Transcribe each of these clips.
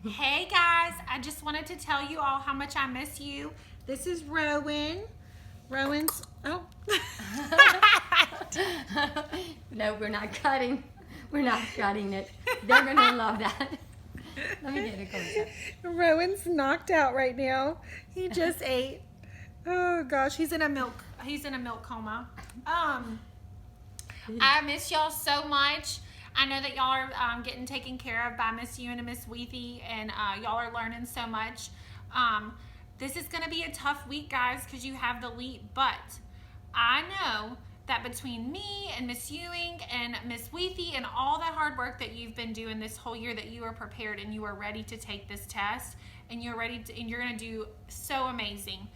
Hey guys, I just wanted to tell you all how much I miss you. This is Rowan. Rowan's, oh. No, we're not cutting. We're not cutting it. They're going to love that. Let me get a close-up. Rowan's knocked out right now. He just ate. Oh gosh, he's in a milk coma. I miss y'all so much. I know that y'all are getting taken care of by Miss Ewan and Miss Weethy, and y'all are learning so much. This is going to be a tough week, guys, because you have the LEAP, but I know that between me and Miss Ewing and Miss Weethy and all that hard work that you've been doing this whole year, that you are prepared and you are ready to take this test, and you're ready to, and you're going to do so amazing.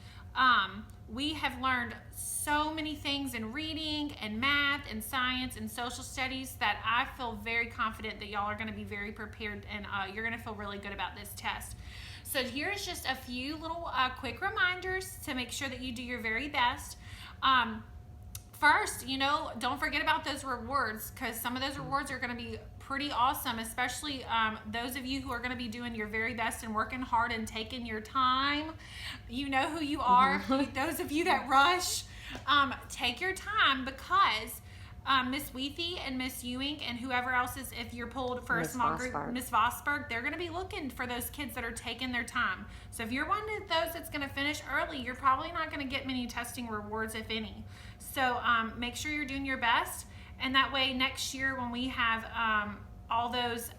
We have learned so many things in reading and math and science and social studies that I feel very confident that y'all are going to be very prepared, and you're going to feel really good about this test. So here's just a few little quick reminders to make sure that you do your very best. First, don't forget about those rewards, because some of those rewards are going to be pretty awesome, especially those of you who are going to be doing your very best and working hard and taking your time. You know who you are. Those of you that rush, take your time, because Miss Weethy and Miss Ewing and whoever else is, if you're pulled for a small group, Miss Vosberg, they're going to be looking for those kids that are taking their time. So if you're one of those that's going to finish early, you're probably not going to get many testing rewards, if any. So make sure you're doing your best, and that way next year when we have all those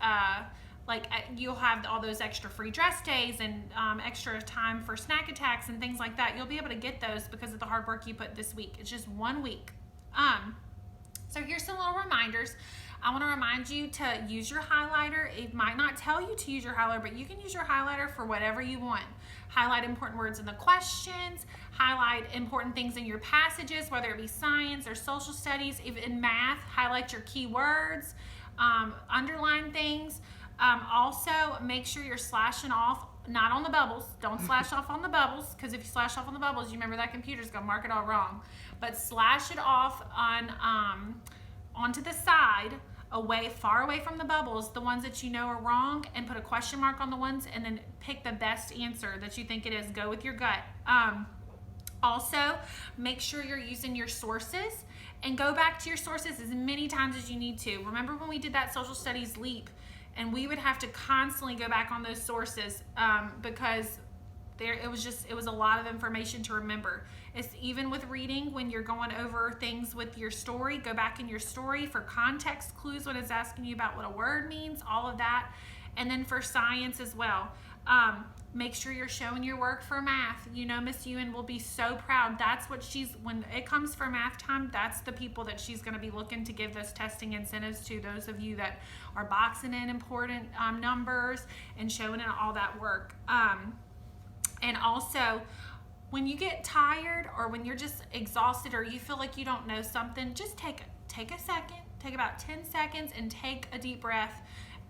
you'll have all those extra free dress days and extra time for snack attacks and things like that, you'll be able to get those because of the hard work you put this week. It's just 1 week. So here's some little reminders. I want to remind you to use your highlighter. It might not tell you to use your highlighter, but you can use your highlighter for whatever you want. Highlight important words in the questions, highlight important things in your passages, whether it be science or social studies. Even in math, highlight your key words, underline things. Also, make sure you're slashing off, not on the bubbles. Don't slash off on the bubbles, because if you slash off on the bubbles, you remember that computer's going to mark it all wrong. But slash it off on onto the side, far away from the bubbles, the ones that you know are wrong, and put a question mark on the ones, and then pick the best answer that you think it is. Go with your gut. Also, make sure you're using your sources, and go back to your sources as many times as you need to. Remember when we did that social studies LEAP, and we would have to constantly go back on those sources because it was a lot of information to remember. It's even with reading, when you're going over things with your story, go back in your story for context clues when it's asking you about what a word means, all of that. And then for science as well. Make sure you're showing your work for math. Miss Ewan will be so proud. That's what when it comes for math time, that's the people that she's going to be looking to give those testing incentives to, those of you that are boxing in important numbers and showing in all that work. And also, when you get tired or when you're just exhausted or you feel like you don't know something, just take a second, take about 10 seconds and take a deep breath,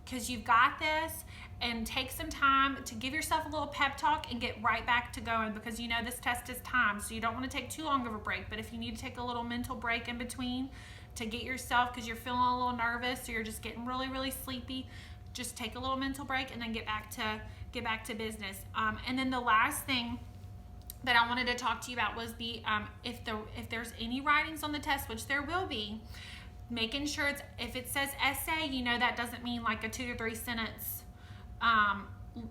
because you've got this, and take some time to give yourself a little pep talk and get right back to going, because this test is timed, so you don't want to take too long of a break. But if you need to take a little mental break in between to get yourself, because you're feeling a little nervous or you're just getting really, really sleepy, just take a little mental break and then get back to business. And then the last thing that I wanted to talk to you about was if there's any writings on the test, which there will be, making sure if it says essay, that doesn't mean like a 2 to 3 sentence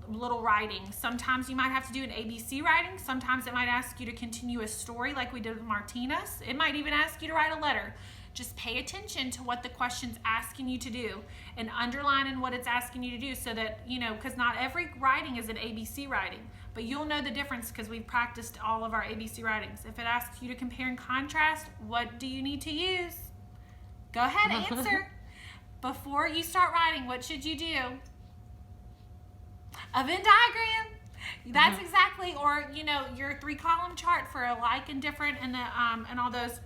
little writing. Sometimes you might have to do an ABC writing. Sometimes it might ask you to continue a story like we did with Martinez. It might even ask you to write a letter. Just pay attention to what the question's asking you to do and underline in what it's asking you to do, so that, because not every writing is an ABC writing, but you'll know the difference because we've practiced all of our ABC writings. If it asks you to compare and contrast, what do you need to use? Go ahead, answer. Before you start writing, what should you do? A Venn diagram. That's exactly, or your 3-column chart for a like and different and all those.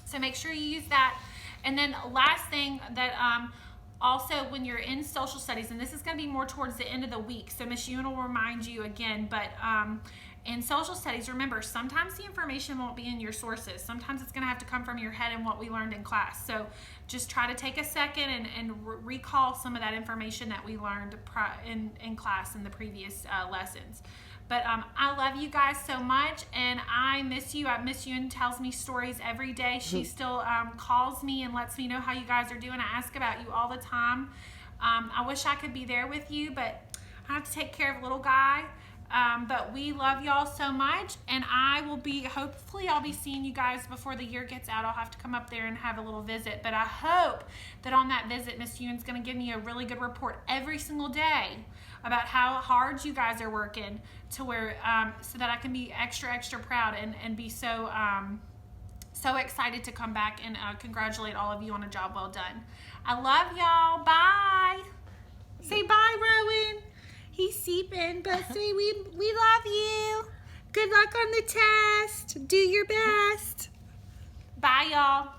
So make sure you use that. And then last thing that Also, when you're in social studies, and this is going to be more towards the end of the week, so Miss Ewan will remind you again, but in social studies, remember, sometimes the information won't be in your sources. Sometimes it's going to have to come from your head and what we learned in class. So just try to take a second and recall some of that information that we learned in class in the previous lessons. But I love you guys so much, and I miss you. Miss Ewan tells me stories every day. She still calls me and lets me know how you guys are doing. I ask about you all the time. I wish I could be there with you, but I have to take care of little guy. But we love y'all so much, and hopefully I'll be seeing you guys before the year gets out. I'll have to come up there and have a little visit, but I hope that on that visit, Miss Ewan's going to give me a really good report every single day about how hard you guys are working to where, so that I can be extra proud and be so excited to come back and congratulate all of you on a job well done. I love y'all. Bye. Say bye, Rowan. He's seeping, but say we love you. Good luck on the test. Do your best. Bye, y'all.